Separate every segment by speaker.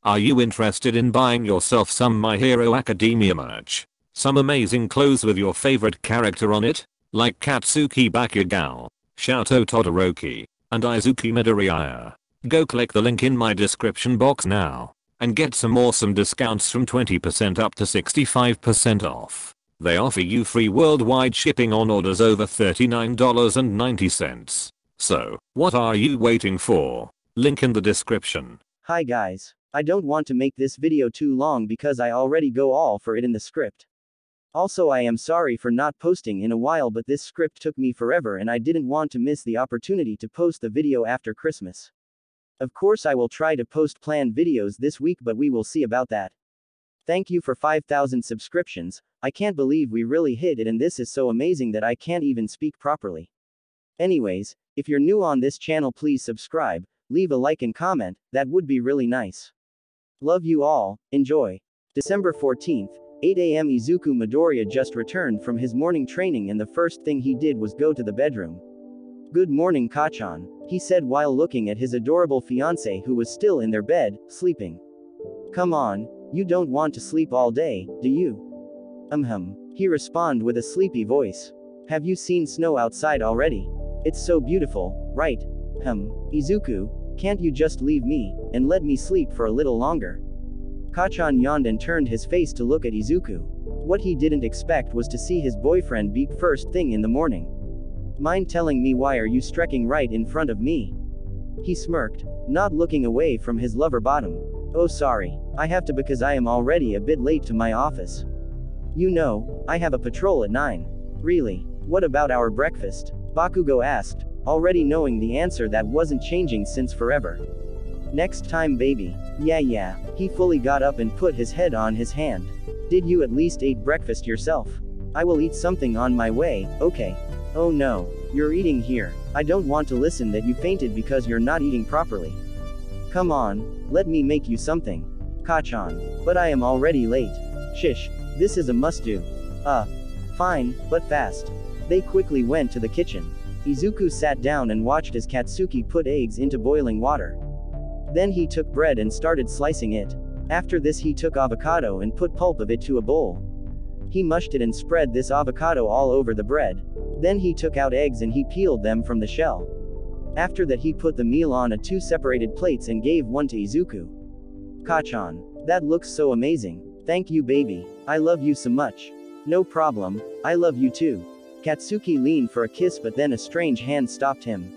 Speaker 1: Are you interested in buying yourself some My Hero Academia merch? Some amazing clothes with your favorite character on it? Like Katsuki Bakugao, Shouto Todoroki, and Izuku Midoriya. Go click the link in my description box now and get some awesome discounts from 20% up to 65% off. They offer you free worldwide shipping on orders over $39.90. So, what are you waiting for? Link in the description.
Speaker 2: Hi guys. I don't want to make this video too long because I already go all for it in the script. Also, I am sorry for not posting in a while, but this script took me forever and I didn't want to miss the opportunity to post the video after Christmas. Of course I will try to post planned videos this week, but we will see about that. Thank you for 5,000 subscriptions. I can't believe we really hit it, and this is so amazing that I can't even speak properly. Anyways, if you're new on this channel, please subscribe, leave a like and comment, that would be really nice. Love you all, enjoy. December 14th, 8 a.m. Izuku Midoriya just returned from his morning training and the first thing he did was go to the bedroom. Good morning, Kacchan, he said while looking at his adorable fiancée who was still in their bed, sleeping. Come on, you don't want to sleep all day, do you? He responded with a sleepy voice. Have you seen snow outside already? It's so beautiful, right? Izuku, can't you just leave me and let me sleep for a little longer? Kacchan yawned and turned his face to look at Izuku. What he didn't expect was to see his boyfriend beep first thing in the morning. Mind telling me why are you stretching right in front of me? He smirked, not looking away from his lover bottom. Oh sorry, I have to because I am already a bit late to my office. You know, I have a patrol at 9. Really? What about our breakfast? Bakugo asked, already knowing the answer that wasn't changing since forever. Next time baby. Yeah. He fully got up and put his head on his hand. Did you at least eat breakfast yourself? I will eat something on my way, okay. Oh no, you're eating here. I don't want to listen that you fainted because you're not eating properly. Come on, let me make you something. Kacchan. But I am already late. Shish, this is a must-do. Fine, but fast. They quickly went to the kitchen. Izuku sat down and watched as Katsuki put eggs into boiling water. Then he took bread and started slicing it. After this he took avocado and put pulp of it to a bowl. He mushed it and spread this avocado all over the bread. Then he took out eggs and he peeled them from the shell. After that he put the meal on 2 separated plates and gave one to Izuku. Kacchan. That looks so amazing. Thank you baby. I love you so much. No problem, I love you too. Katsuki leaned for a kiss, but then a strange hand stopped him.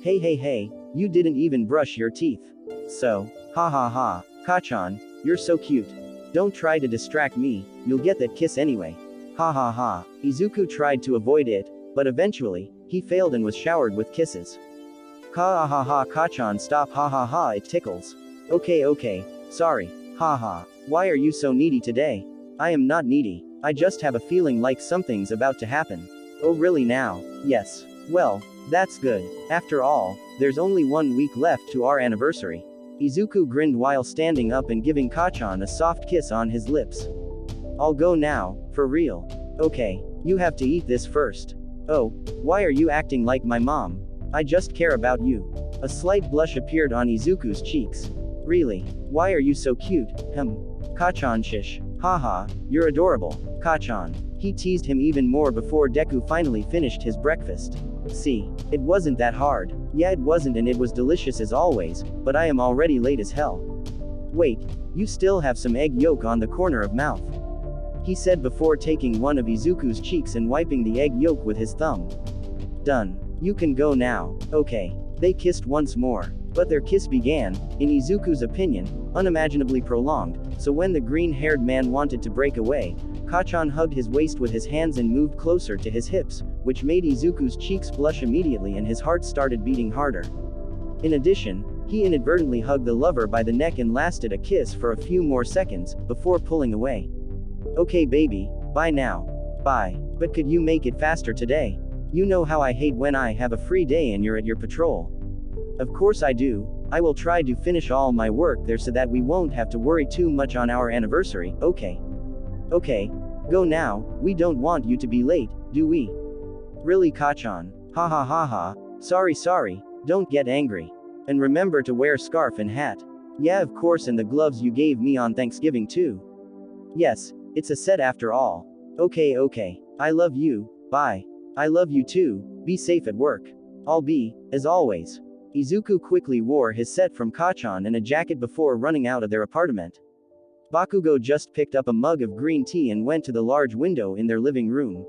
Speaker 2: Hey, you didn't even brush your teeth. So, ha. Kacchan, you're so cute. Don't try to distract me, you'll get that kiss anyway. Ha. Izuku tried to avoid it, but eventually, he failed and was showered with kisses. Ha, Kacchan, stop, ha, it tickles. Okay, sorry, ha. Why are you so needy today? I am not needy, I just have a feeling like something's about to happen. Oh really now? Yes. Well, that's good. After all, there's only 1 week left to our anniversary. Izuku grinned while standing up and giving Kacchan a soft kiss on his lips. I'll go now, for real. Okay, you have to eat this first. Oh, why are you acting like my mom? I just care about you. A slight blush appeared on Izuku's cheeks. Really? Why are you so cute? Kacchan shish. Haha, you're adorable. Kacchan. He teased him even more before Deku finally finished his breakfast. See, it wasn't that hard. Yeah, it wasn't, and it was delicious as always, but I am already late as hell. Wait, you still have some egg yolk on the corner of mouth. He said before taking one of Izuku's cheeks and wiping the egg yolk with his thumb. Done. You can go now. Okay. They kissed once more. But their kiss began, in Izuku's opinion, unimaginably prolonged, so when the green-haired man wanted to break away, Kacchan hugged his waist with his hands and moved closer to his hips, which made Izuku's cheeks blush immediately and his heart started beating harder. In addition, he inadvertently hugged the lover by the neck and lasted a kiss for a few more seconds, before pulling away. Okay baby, bye now. Bye. But could you make it faster today? You know how I hate when I have a free day and you're at your patrol. Of course I do. I will try to finish all my work there so that we won't have to worry too much on our anniversary, okay? Okay. Go now, we don't want you to be late, do we? Really Kacchan? Ha. Sorry, don't get angry. And remember to wear scarf and hat. Yeah, of course, and the gloves you gave me on Thanksgiving too. Yes, it's a set after all. Okay. I love you, bye. I love you too, be safe at work. I'll be, as always. Izuku quickly wore his set from Kacchan and a jacket before running out of their apartment. Bakugo just picked up a mug of green tea and went to the large window in their living room.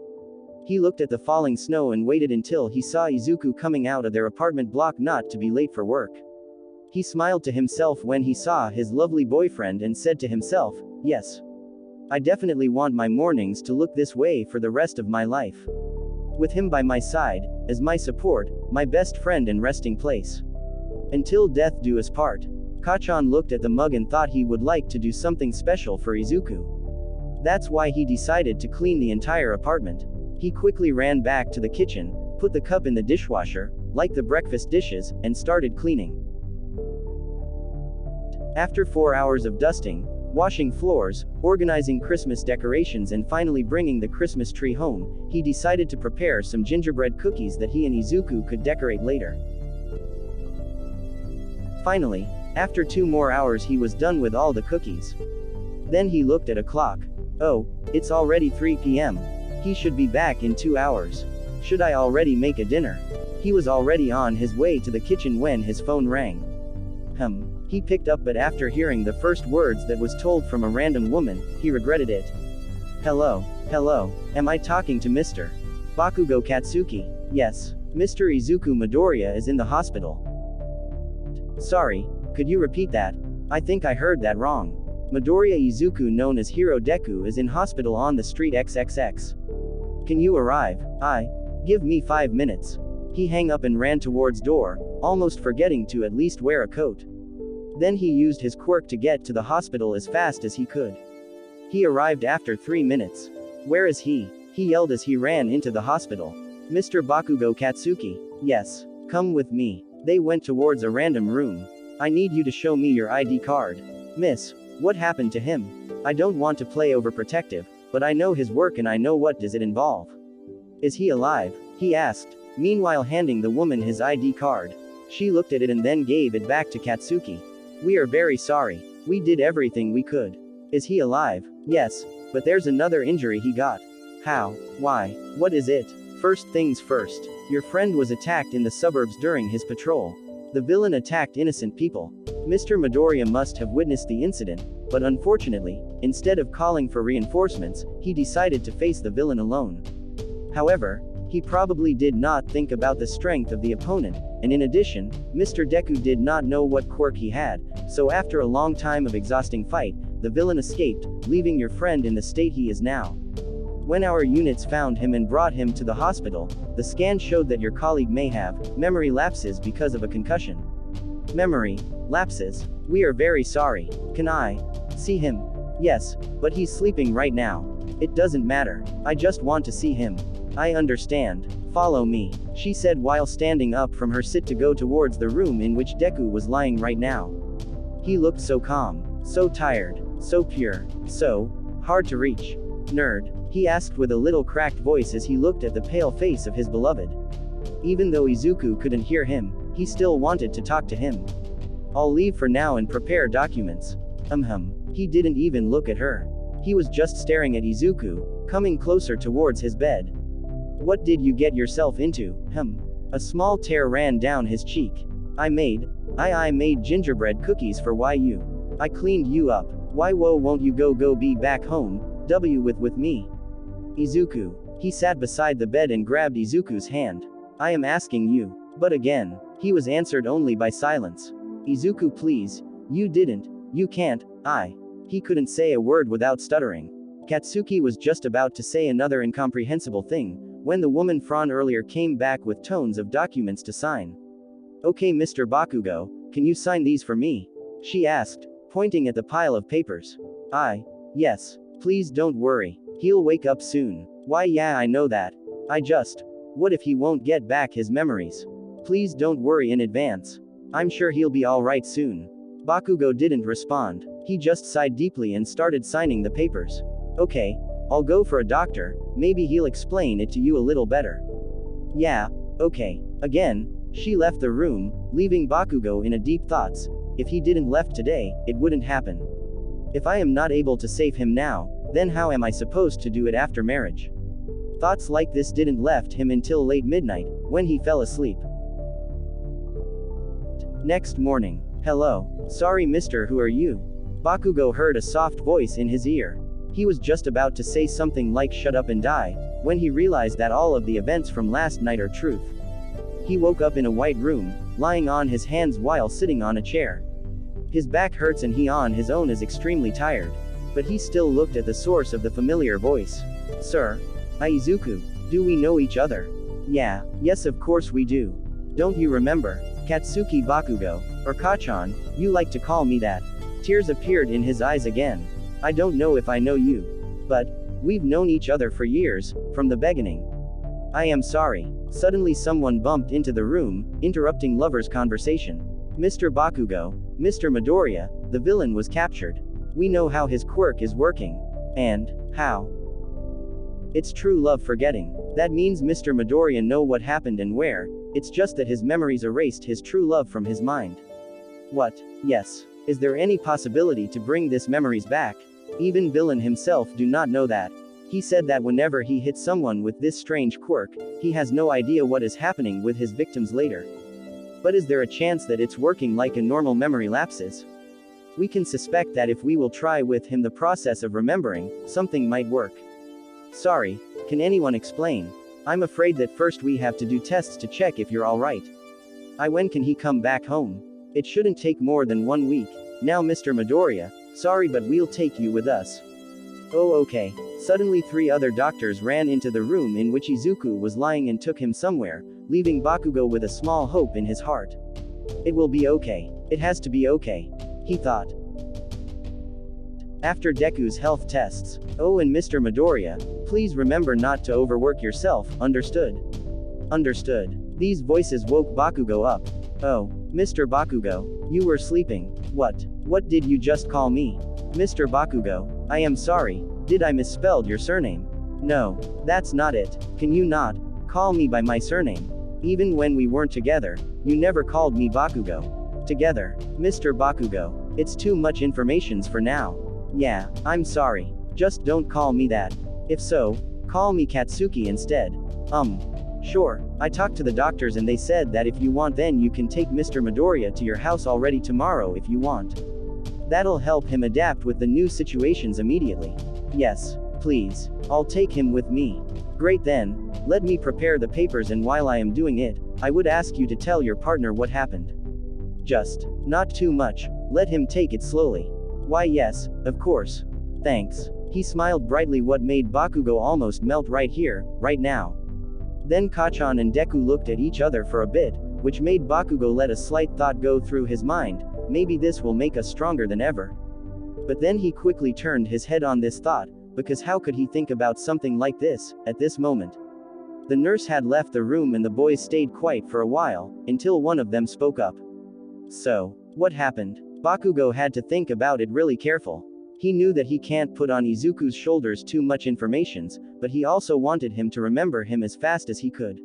Speaker 2: He looked at the falling snow and waited until he saw Izuku coming out of their apartment block not to be late for work. He smiled to himself when he saw his lovely boyfriend and said to himself, yes. I definitely want my mornings to look this way for the rest of my life. With him by my side, as my support, my best friend and resting place. Until death do us part. Kacchan looked at the mug and thought he would like to do something special for Izuku. That's why he decided to clean the entire apartment. He quickly ran back to the kitchen, put the cup in the dishwasher, like the breakfast dishes, and started cleaning. After 4 hours of dusting, washing floors, organizing Christmas decorations and finally bringing the Christmas tree home, he decided to prepare some gingerbread cookies that he and Izuku could decorate later. Finally, after 2 more hours he was done with all the cookies. Then he looked at a clock. Oh, it's already 3 p.m. He should be back in 2 hours. Should I already make a dinner? He was already on his way to the kitchen when his phone rang. He picked up, but after hearing the first words that was told from a random woman, he regretted it. Hello, am I talking to Mr. Bakugo Katsuki? Yes. Mr. Izuku Midoriya is in the hospital. Sorry, could you repeat that? I think I heard that wrong. Midoriya Izuku, known as Hero Deku, is in hospital on the street XXX. Can you arrive? Give me 5 minutes. He hung up and ran towards door, almost forgetting to at least wear a coat. Then he used his quirk to get to the hospital as fast as he could. He arrived after 3 minutes. Where is he? He yelled as he ran into the hospital. Mr. Bakugo Katsuki. Yes. Come with me. They went towards a random room. I need you to show me your ID card. Miss, what happened to him? I don't want to play overprotective, but I know his work and I know what does it involve. Is he alive? He asked, meanwhile handing the woman his ID card. She looked at it and then gave it back to Katsuki. We are very sorry. We did everything we could. Is he alive? Yes, but there's another injury he got. How? Why? What is it? First things first. Your friend was attacked in the suburbs during his patrol. The villain attacked innocent people. Mr. Midoriya must have witnessed the incident, but unfortunately, instead of calling for reinforcements, he decided to face the villain alone. However, he probably did not think about the strength of the opponent, and in addition, Mr. Deku did not know what quirk he had, so after a long time of exhausting fight, the villain escaped, leaving your friend in the state he is now. When our units found him and brought him to the hospital, the scan showed that your colleague may have memory lapses because of a concussion. Memory lapses? We are very sorry. Can I see him? Yes, but he's sleeping right now. It doesn't matter. I just want to see him. I understand. Follow me, she said while standing up from her sit to go towards the room in which Deku was lying right now. He looked so calm, so tired, so pure, so hard to reach. Nerd, he asked with a little cracked voice as he looked at the pale face of his beloved. Even though Izuku couldn't hear him, he still wanted to talk to him. I'll leave for now and prepare documents. He didn't even look at her. He was just staring at Izuku, coming closer towards his bed. What did you get yourself into? A small tear ran down his cheek. I made gingerbread cookies for you. I cleaned you up. Why won't you go be back home, with me? Izuku. He sat beside the bed and grabbed Izuku's hand. I am asking you. But again, he was answered only by silence. Izuku, please. You didn't. You can't. He couldn't say a word without stuttering. Katsuki was just about to say another incomprehensible thing, when the woman from earlier came back with tons of documents to sign. Okay, Mr. Bakugo, can you sign these for me? She asked, pointing at the pile of papers. Yes. Please don't worry. He'll wake up soon. Why yeah, I know that. What if he won't get back his memories? Please don't worry in advance. I'm sure he'll be alright soon. Bakugo didn't respond. He just sighed deeply and started signing the papers. Okay, I'll go for a doctor, maybe he'll explain it to you a little better. Yeah, okay. Again, she left the room, leaving Bakugo in a deep thoughts. if he didn't left today, it wouldn't happen. If I am not able to save him now, then how am I supposed to do it after marriage? Thoughts like this didn't left him until late midnight, when he fell asleep. Next morning. Hello. Sorry mister, who are you? Bakugo heard a soft voice in his ear. He was just about to say something like shut up and die, when he realized that all of the events from last night are truth. He woke up in a white room, lying on his hands while sitting on a chair. His back hurts and he on his own is extremely tired. But he still looked at the source of the familiar voice. Sir? Aizuku, do we know each other? Yeah, yes of course we do. Don't you remember? Katsuki Bakugo, or Kachan, you like to call me that. Tears appeared in his eyes again. I don't know if I know you. But, we've known each other for years, from the beginning. I am sorry. Suddenly someone bumped into the room, interrupting lovers' conversation. Mr. Bakugo, Mr. Midoriya, the villain was captured. We know how his quirk is working. And, how? It's true love forgetting. That means Mr. Midoriya know what happened and where, it's just that his memories erased his true love from his mind. What? Yes. Is there any possibility to bring this memories back? Even villain himself do not know that. He said that whenever he hits someone with this strange quirk, he has no idea what is happening with his victims later. But is there a chance that it's working like a normal memory lapses? We can suspect that if we will try with him the process of remembering, something might work. Sorry, can anyone explain? I'm afraid that first we have to do tests to check if you're alright. When can he come back home? It shouldn't take more than 1 week. Now Mr. Midoriya, sorry but we'll take you with us. Oh okay. Suddenly 3 other doctors ran into the room in which Izuku was lying and took him somewhere, leaving Bakugo with a small hope in his heart. It will be okay. It has to be okay. He thought. After Deku's health tests. Oh and Mr. Midoriya, please remember not to overwork yourself, understood? Understood. These voices woke Bakugo up. Oh, Mr. Bakugo, you were sleeping. What did you just call me? Mr. Bakugo, I am sorry, did I misspelled your surname? No, that's not it. Can you not call me by my surname? Even when we weren't together, you never called me Bakugo. Together, Mr. Bakugo, it's too much information for now. Yeah, I'm sorry. Just don't call me that. If so, call me Katsuki instead. Sure, I talked to the doctors and they said that if you want then you can take Mr. Midoriya to your house already tomorrow if you want. That'll help him adapt with the new situations immediately. Yes, please. I'll take him with me. Great then, let me prepare the papers and while I am doing it, I would ask you to tell your partner what happened. Just, not too much, let him take it slowly. Why yes, of course. Thanks. He smiled brightly, what made Bakugo almost melt right here, right now. Then Kachan and Deku looked at each other for a bit, which made Bakugo let a slight thought go through his mind, maybe this will make us stronger than ever. But then he quickly turned his head on this thought, because how could he think about something like this, at this moment? The nurse had left the room and the boys stayed quiet for a while, until one of them spoke up. So, what happened? Bakugo had to think about it really careful. He knew that he can't put on Izuku's shoulders too much informations, but he also wanted him to remember him as fast as he could.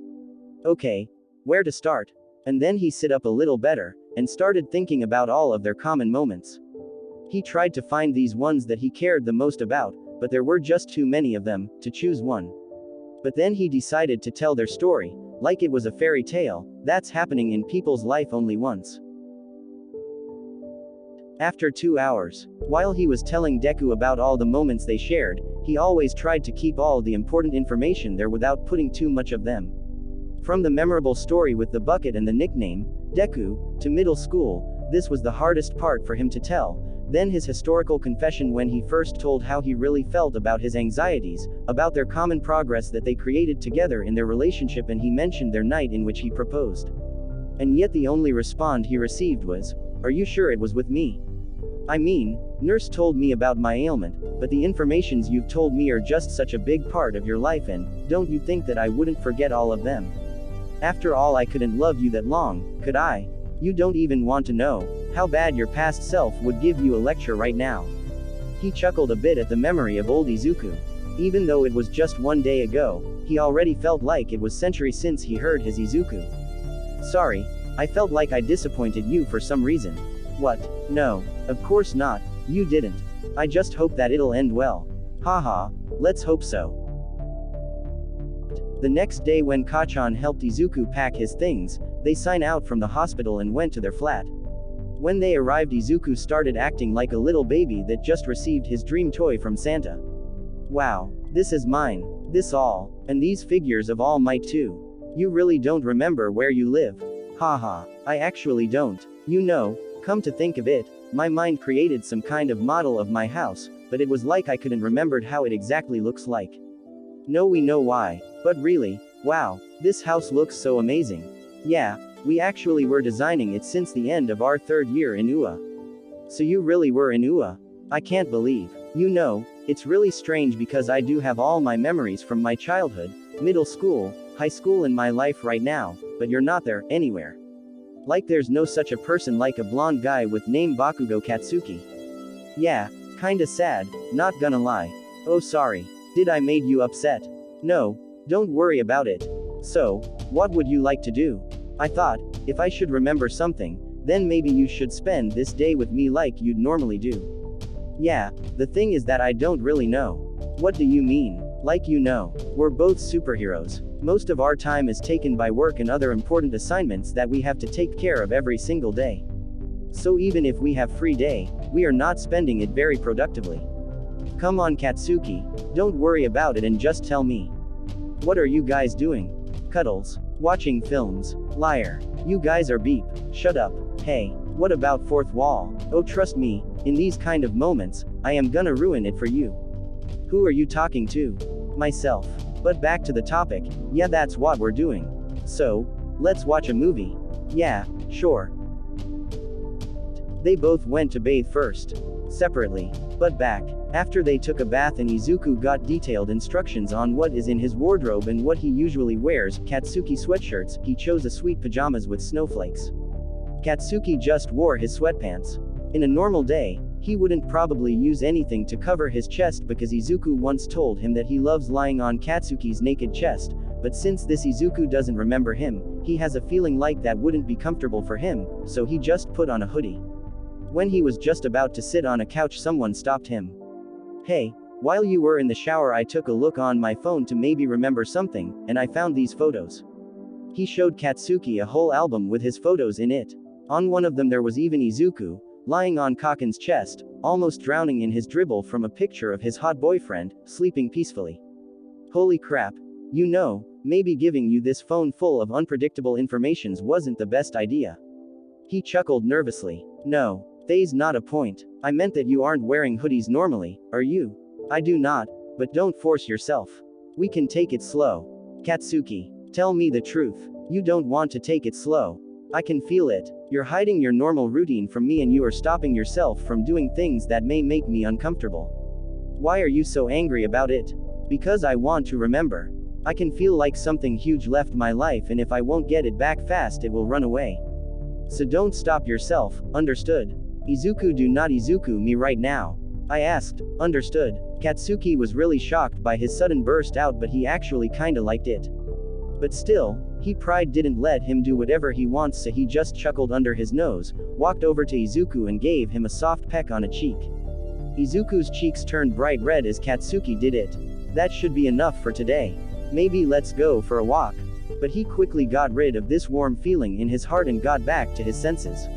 Speaker 2: Okay, where to start? And then he sit up a little better, and started thinking about all of their common moments. He tried to find these ones that he cared the most about, but there were just too many of them, to choose one. But then he decided to tell their story, like it was a fairy tale, that's happening in people's life only once. After 2 hours, while he was telling Deku about all the moments they shared, he always tried to keep all the important information there without putting too much of them. From the memorable story with the bucket and the nickname, Deku, to middle school, this was the hardest part for him to tell. Then his historical confession when he first told how he really felt about his anxieties, about their common progress that they created together in their relationship, and he mentioned their night in which he proposed. And yet the only response he received was, "Are you sure it was with me? I mean, nurse told me about my ailment, but the informations you've told me are just such a big part of your life, and don't you think that I wouldn't forget all of them? After all, I couldn't love you that long, could I? You don't even want to know how bad your past self would give you a lecture right now." He chuckled a bit at the memory of old Izuku. Even though it was just 1 day ago, he already felt like it was centuries since he heard his Izuku. "Sorry, I felt like I disappointed you for some reason. What? No. Of course not, you didn't. I just hope that it'll end well. Haha, let's hope so. The next day when Bakucchan helped Izuku pack his things, they signed out from the hospital and went to their flat. When they arrived, Izuku started acting like a little baby that just received his dream toy from Santa. Wow, this is mine, this all, and these figures of All Might too. You really don't remember where you live? Haha, I actually don't. You know, come to think of it, my mind created some kind of model of my house, but it was like I couldn't remember how it exactly looks like. No, we know why. But really, wow, this house looks so amazing. Yeah, we actually were designing it since the end of our 3rd year in UA. So you really were in UA? I can't believe. You know, it's really strange because I do have all my memories from my childhood, middle school, high school and my life right now, but you're not there, anywhere. Like there's no such a person like a blonde guy with name Bakugo Katsuki. Yeah, kinda sad, not gonna lie. Oh sorry, did I made you upset? No, don't worry about it. So, what would you like to do? I thought, if I should remember something, then maybe you should spend this day with me like you'd normally do. Yeah, the thing is that I don't really know. What do you mean? Like you know, we're both superheroes. Most of our time is taken by work and other important assignments that we have to take care of every single day. So even if we have free day, we are not spending it very productively. Come on Katsuki, don't worry about it and just tell me. What are you guys doing? Cuddles. Watching films. Liar. You guys are beep. Shut up. Hey, what about fourth wall? Oh trust me, in these kind of moments, I am gonna ruin it for you. Who are you talking to? Myself. But back to the topic, yeah that's what we're doing. So, let's watch a movie. Yeah, sure. They both went to bathe first. Separately. But back. After they took a bath and Izuku got detailed instructions on what is in his wardrobe and what he usually wears, Katsuki sweatshirts, he chose a sweet pajamas with snowflakes. Katsuki just wore his sweatpants. In a normal day, he wouldn't probably use anything to cover his chest because Izuku once told him that he loves lying on Katsuki's naked chest, but since this Izuku doesn't remember him, he has a feeling like that wouldn't be comfortable for him, so he just put on a hoodie. When he was just about to sit on a couch, someone stopped him. Hey, while you were in the shower I took a look on my phone to maybe remember something, and I found these photos. He showed Katsuki a whole album with his photos in it. On one of them there was even Izuku, lying on Kaken's chest, almost drowning in his dribble from a picture of his hot boyfriend, sleeping peacefully. Holy crap. You know, maybe giving you this phone full of unpredictable informations wasn't the best idea. He chuckled nervously. No. There's not a point. I meant that you aren't wearing hoodies normally, are you? I do not, but don't force yourself. We can take it slow. Katsuki, tell me the truth. You don't want to take it slow. I can feel it. You're hiding your normal routine from me and you are stopping yourself from doing things that may make me uncomfortable. Why are you so angry about it? Because I want to remember. I can feel like something huge left my life and if I won't get it back fast it will run away. So don't stop yourself, understood? Izuku, do not Izuku me right now. I asked. Understood. Katsuki was really shocked by his sudden burst out but he actually kinda liked it. But still, pride didn't let him do whatever he wants so he just chuckled under his nose, walked over to Izuku and gave him a soft peck on a cheek. Izuku's cheeks turned bright red as Katsuki did it. That should be enough for today. Maybe let's go for a walk. But he quickly got rid of this warm feeling in his heart and got back to his senses.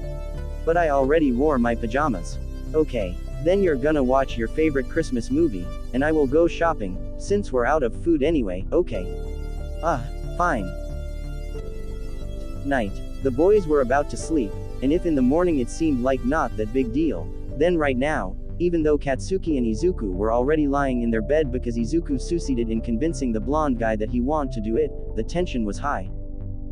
Speaker 2: But I already wore my pajamas. Okay. Then you're gonna watch your favorite Christmas movie, and I will go shopping, since we're out of food anyway, okay? Fine. Night. The boys were about to sleep, and if in the morning it seemed like not that big deal, then right now, even though Katsuki and Izuku were already lying in their bed because Izuku succeeded in convincing the blonde guy that he wanted to do it, the tension was high.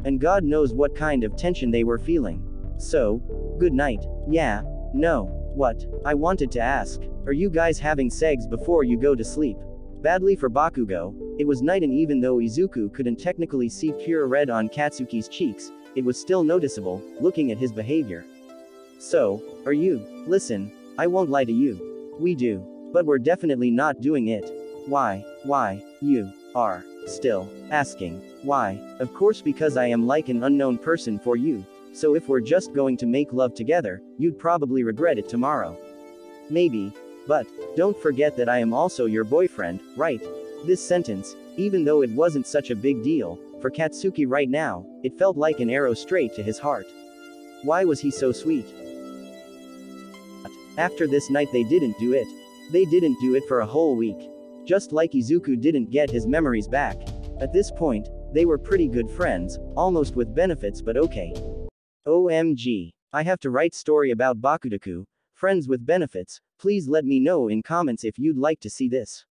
Speaker 2: And God knows what kind of tension they were feeling. So, good night. Yeah. No. What? I wanted to ask. Are you guys having sex before you go to sleep? Badly for Bakugo, it was night and even though Izuku couldn't technically see pure red on Katsuki's cheeks, it was still noticeable, looking at his behavior. So, are you? Listen, I won't lie to you. We do. But we're definitely not doing it. Why? You are still asking. Why? Of course because I am like an unknown person for you. So if we're just going to make love together, you'd probably regret it tomorrow. Maybe. But, don't forget that I am also your boyfriend, right? This sentence, even though it wasn't such a big deal, for Katsuki right now, it felt like an arrow straight to his heart. Why was he so sweet? After this night they didn't do it. They didn't do it for a whole week. Just like Izuku didn't get his memories back. At this point, they were pretty good friends, almost with benefits but okay. OMG. I have to write story about bakudeku, friends with benefits, please let me know in comments if you'd like to see this.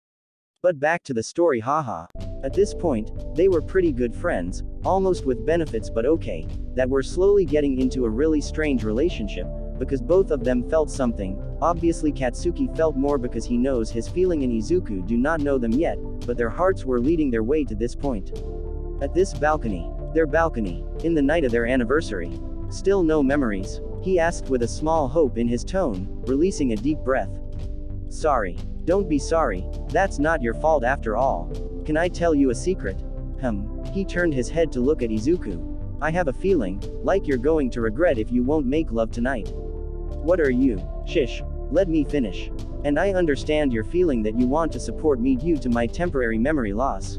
Speaker 2: But back to the story, haha. At this point, they were pretty good friends, almost with benefits but okay, that were slowly getting into a really strange relationship, because both of them felt something. Obviously Katsuki felt more because he knows his feeling and Izuku do not know them yet, but their hearts were leading their way to this point. At this balcony, their balcony, in the night of their anniversary. Still no memories? He asked with a small hope in his tone, releasing a deep breath. Sorry. Don't be sorry, that's not your fault after all. Can I tell you a secret? He turned his head to look at Izuku. I have a feeling, like you're going to regret if you won't make love tonight. What are you? Shish. Let me finish. And I understand your feeling that you want to support me due to my temporary memory loss.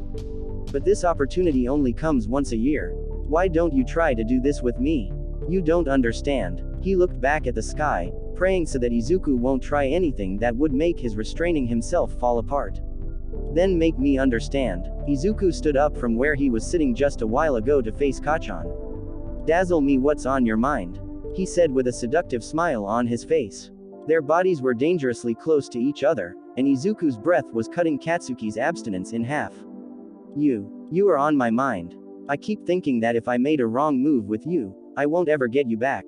Speaker 2: But this opportunity only comes once a year. Why don't you try to do this with me? You don't understand. He looked back at the sky, praying so that Izuku won't try anything that would make his restraining himself fall apart. Then make me understand. Izuku stood up from where he was sitting just a while ago to face Bakucchan. Dazzle me, what's on your mind? He said with a seductive smile on his face. Their bodies were dangerously close to each other, and Izuku's breath was cutting Katsuki's abstinence in half. You are on my mind. I keep thinking that if I made a wrong move with you, I won't ever get you back.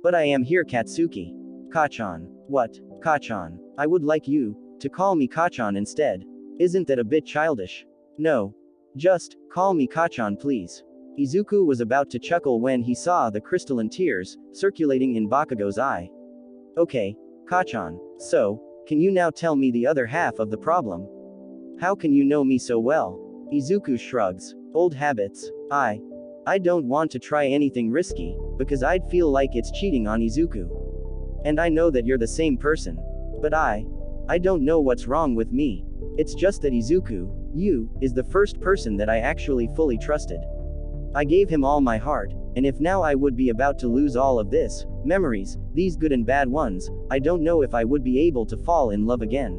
Speaker 2: But I am here, Katsuki. Bakucchan. What? Bakucchan. I would like you to call me Bakucchan instead. Isn't that a bit childish? No. Just call me Bakucchan, please. Izuku was about to chuckle when he saw the crystalline tears circulating in Bakugo's eye. Okay, Bakucchan. So, can you now tell me the other half of the problem? How can you know me so well? Izuku shrugs. Old habits. I don't want to try anything risky, because I'd feel like it's cheating on Izuku. And I know that you're the same person. But I don't know what's wrong with me. It's just that Izuku, you, is the first person that I actually fully trusted. I gave him all my heart, and if now I would be about to lose all of this, memories, these good and bad ones, I don't know if I would be able to fall in love again.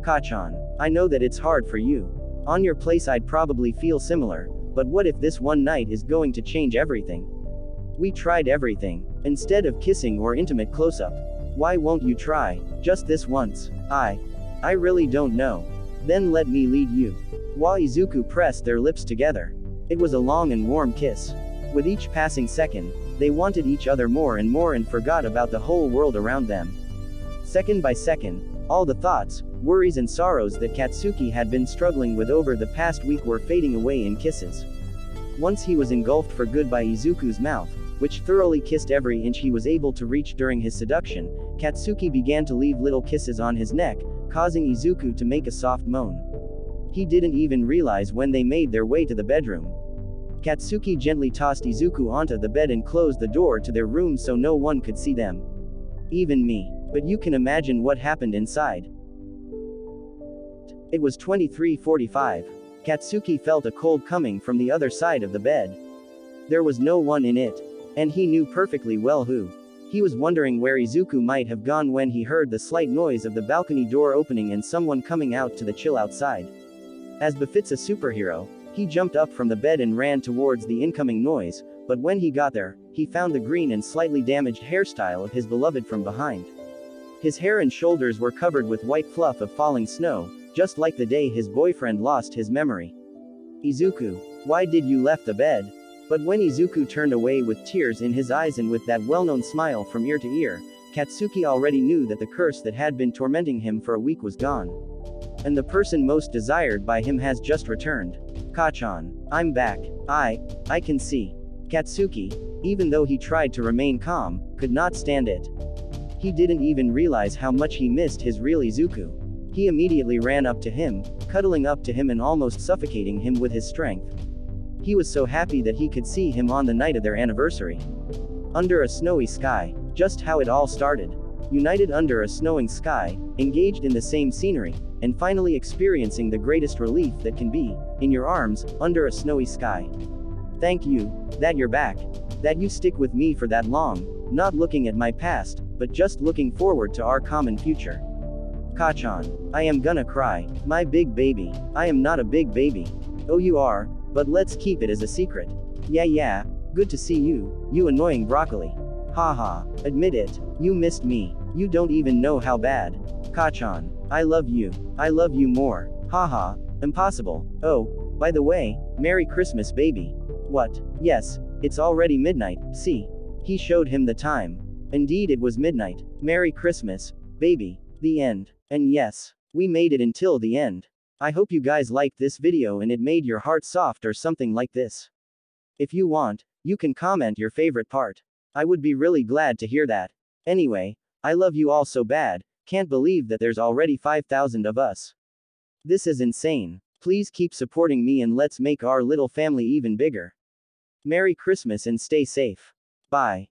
Speaker 2: Bakucchan, I know that it's hard for you. On your place I'd probably feel similar, but what if this one night is going to change everything? We tried everything. Instead of kissing or intimate close-up. Why won't you try, just this once? I really don't know. Then let me lead you. Izuku pressed their lips together. It was a long and warm kiss. With each passing second, they wanted each other more and forgot about the whole world around them. Second by second, all the thoughts, worries and sorrows that Katsuki had been struggling with over the past week were fading away in kisses. Once he was engulfed for good by Izuku's mouth, which thoroughly kissed every inch he was able to reach during his seduction, Katsuki began to leave little kisses on his neck, causing Izuku to make a soft moan. He didn't even realize when they made their way to the bedroom. Katsuki gently tossed Izuku onto the bed and closed the door to their room so no one could see them. Even me. But you can imagine what happened inside. It was 23:45. Katsuki felt a cold coming from the other side of the bed. There was no one in it. And he knew perfectly well who. He was wondering where Izuku might have gone when he heard the slight noise of the balcony door opening and someone coming out to the chill outside. As befits a superhero, he jumped up from the bed and ran towards the incoming noise, but when he got there, he found the green and slightly damaged hairstyle of his beloved from behind. His hair and shoulders were covered with white fluff of falling snow, just like the day his boyfriend lost his memory. Izuku, why did you left the bed? But when Izuku turned away with tears in his eyes and with that well-known smile from ear to ear, Katsuki already knew that the curse that had been tormenting him for a week was gone. And the person most desired by him has just returned. Bakucchan, I'm back. I can see. Katsuki, even though he tried to remain calm, could not stand it. He didn't even realize how much he missed his real Izuku. He immediately ran up to him, cuddling up to him and almost suffocating him with his strength. He was so happy that he could see him on the night of their anniversary. Under a snowy sky, just how it all started. United under a snowing sky, engaged in the same scenery, and finally experiencing the greatest relief that can be, in your arms, under a snowy sky. Thank you, that you're back. That you stick with me for that long, not looking at my past, but just looking forward to our common future. Bakucchan. I am gonna cry. My big baby. I am not a big baby. Oh, you are, but let's keep it as a secret. Yeah, good to see you, you annoying broccoli. Haha, admit it, you missed me. You don't even know how bad. Bakucchan. I love you. I love you more. Haha, impossible. Oh, by the way, Merry Christmas, baby. What? Yes, it's already midnight, see? He showed him the time. Indeed, it was midnight. Merry Christmas, baby. The end. And yes, we made it until the end. I hope you guys liked this video and it made your heart soft or something like this. If you want, you can comment your favorite part. I would be really glad to hear that. Anyway, I love you all so bad, can't believe that there's already 5,000 of us. This is insane. Please keep supporting me and let's make our little family even bigger. Merry Christmas and stay safe. Bye.